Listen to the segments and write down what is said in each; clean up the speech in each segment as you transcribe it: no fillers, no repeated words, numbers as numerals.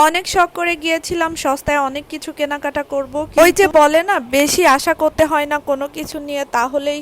অনেক শখ করে গিয়েছিলাম সস্তায় অনেক কিছু কেনাকাটা করব। ওই যে বলে না, বেশি আশা করতে হয় না কোনো কিছু নিয়ে, তাহলেই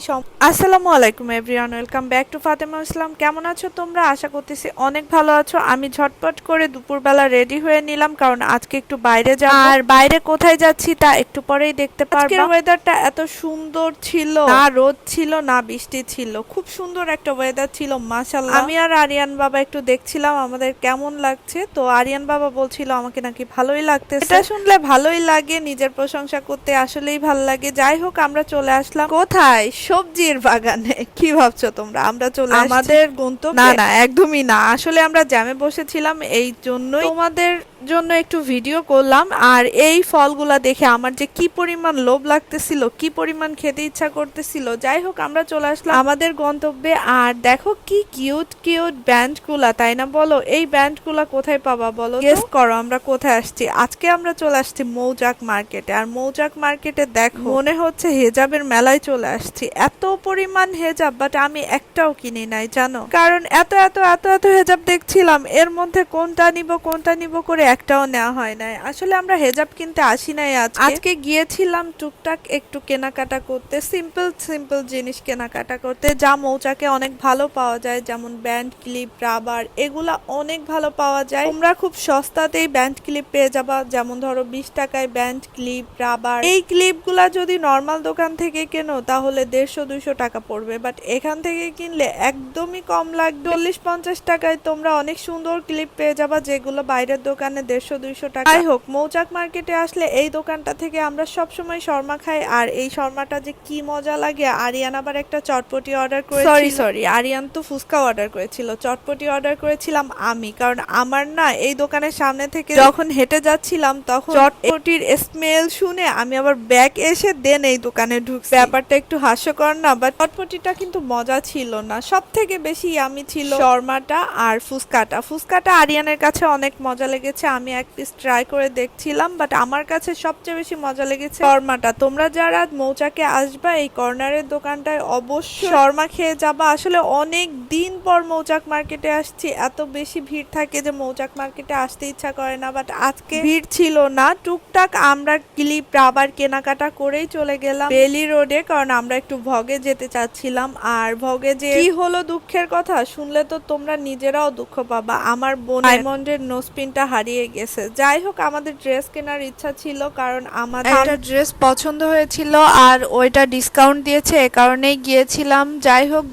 আসসালামু আলাইকুম everyone, welcome back to Fatema Islam. কেমন আছো তোমরা? আশা করতেছি অনেক ভালো আছো। আমি ঝটপট করে দুপুরবেলা রেডি হয়ে নিলাম, কারণ আজকে একটু বাইরে যাব। আর বাইরে কোথায় যাচ্ছি তা একটু পরেই দেখতে পারবে। আজকের ওয়েদারটা এত সুন্দর ছিল, না রোদ ছিল না বৃষ্টি ছিল, খুব সুন্দর একটা ওয়েদার ছিল মাশাআল্লাহ। আমি আর আরিয়ান বাবা একটু দেখছিলাম আমাদের কেমন লাগছে, তো আরিয়ান বাবা বলছিল আমাকে নাকি ভালোই লাগতেছে। এটা শুনলে ভালোই লাগে, নিজের প্রশংসা করতে আসলেই ভালো লাগে। যাই হোক, আমরা চলে আসলাম কোথায়? সবজির বাগানে। কি ভাবছো তোমরা আমরা চলে আমাদের গন্তব্যে? না না, একদমই না। আসলে আমরা জ্যামে বসেছিলাম, এই জন্যই তোমাদের জন্য একটু ভিডিও করলাম। আর এই ফলগুলা দেখে আমার যে কি পরিমাণ লোভ লাগতেছিল, কি পরিমাণ খেতে ইচ্ছা করতেছিল। যাই হোক, আমরা চলে আসলাম আমাদের গন্তব্যে। আর দেখো কি কিউট কিউট ব্যান্ডগুলা, তাই না বলো? এই ব্যান্ডগুলা কোথায় পাবা বলো? গেস করো আমরা কোথায় আসছি। আজকে আমরা চলে আসছি মৌচাক মার্কেটে। আর মৌচাক মার্কেটে দেখো মনে হচ্ছে হেজাবের মেলায় চলে আসছি। এত পরিমাণ হেজাব, বাট আমি একটাও কিনি নাই জানো, কারণ এত এত এত এত হেজাব দেখছিলাম, এর মধ্যে কোনটা নিব করে একটাও নেওয়া হয় নাই। আসলে আমরা হেজাব কিনতে আসি নাই আজকে গিয়েছিলাম টুকটাক একটু কেনাকাটা করতে, সিম্পল সিম্পল জিনিস কেনাকাটা করতে, যা মৌচাকে অনেক ভালো পাওয়া যায়, যেমন ব্যান্ড ক্লিপ, রাবার, এগুলা অনেক ভালো পাওয়া যায়। তোমরা খুব সস্তাতেই ব্যান্ড ক্লিপ পেয়ে যাবা, যেমন ধরো 20 টাকায় ব্যান্ড ক্লিপ, রাবার। এই ক্লিপগুলা যদি নর্মাল দোকান থেকে কেনো তাহলে 150-200 টাকা পড়বে, বাট এখান থেকে কিনলে একদমই কম লাগবে। 40-50 টাকায় তোমরা অনেক সুন্দর ক্লিপ পেয়ে যাবা, যেগুলো বাইরের দোকানে 150-200 টাকা। যাই হোক, মৌচাক মার্কেটে আসলে এই দোকানটা থেকে আমরা সবসময় শর্মা খাই, আর এই শর্মাটা যে কি মজা লাগে। আরিয়ান আবার একটা চটপটি অর্ডার করেছিল, সরি আরিয়ান তো ফুচকা অর্ডার করেছিল, চটপটি অর্ডার করেছিলাম আমি। কারণ আমার না এই দোকানের সামনে থেকে যখন হেঁটে যাচ্ছিলাম তখন চটপটির স্মেল শুনে আমি আবার ব্যাক এসে দেন এই দোকানে ঢুকছি। ব্যাপারটা একটু হাস্যকর না? বাট চটপটিটা কিন্তু মজা ছিল না, সব থেকে বেশি ইয়ামি ছিল শর্মাটা আর ফুচকাটা আরিয়ানের কাছে অনেক মজা লেগেছে। আমি এক পিস ট্রাই করে দেখছিলাম, বাট আমার কাছে সবচেয়ে বেশি মজা লেগেছে শর্মাটা। তোমরা যারা মৌচাকে আসবা এই কর্নারের দোকানটায় অবশ্যই শর্মা খেয়ে যাবা। আসলে অনেক দিন পর মৌচাক মার্কেটে আসছি, এত বেশি ভিড় থাকে যে মৌচাক মার্কেটে আসতে ইচ্ছা করে না, বাট আজকে ভিড় ছিল না। টুকটাক আমরা ক্লিপ, রাবার কেনাকাটা করেই চলে গেলাম বেলি রোডে, কারণ আমরা একটু ভগে যেতে চাচ্ছিলাম। আর ভগে যে কি হলো দুঃখের কথা, শুনলে তো তোমরা নিজেরাও দুঃখ পাবা। আমার বোন ডায়মন্ডের নোজপিনটা হারিয়ে গেছে। যাই হোক, আমাদের ড্রেস কেনার ইচ্ছা ছিল, কারণ আমাদের একটা ড্রেস পছন্দ হয়েছিল আর ওইটা ডিসকাউন্ট দিয়েছে, এ কারণেই গিয়েছিলাম। যাই হোক,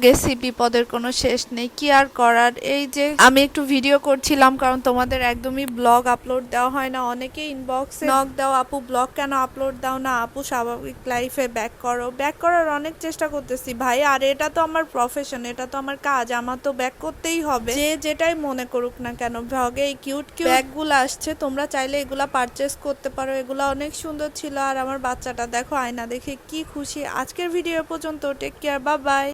গেছি, বিপদের কোনো শেষ নেই, কি আর করার। এই যে আমি একটু ভিডিও করছিলাম, কারণ তোমাদের একদমই ব্লগ আপলোড দেওয়া হয় না। অনেকে ইনবক্সে নক দাও, আপু ব্লগ কেন আপলোড দাও না, আপু স্বাভাবিক লাইফে ব্যাক করার অনেক চেষ্টা করতেছি ভাই। আর এটা তো আমার প্রফেশন, এটা তো আমার কাজ, আমার তো ব্যাক করতেই হবে, যে যেটাই মনে করুক না কেন। ভ্লগে এই কিউট ব্যাগগুলো আসছে, তোমরা চাইলে এগুলা পারচেস করতে পারো, এগুলা অনেক সুন্দর ছিল। আর আমার বাচ্চাটা দেখো, আয়না দেখে কি খুশি। আজকের ভিডিও পর্যন্ত, টেক কেয়ার, বাই বাই।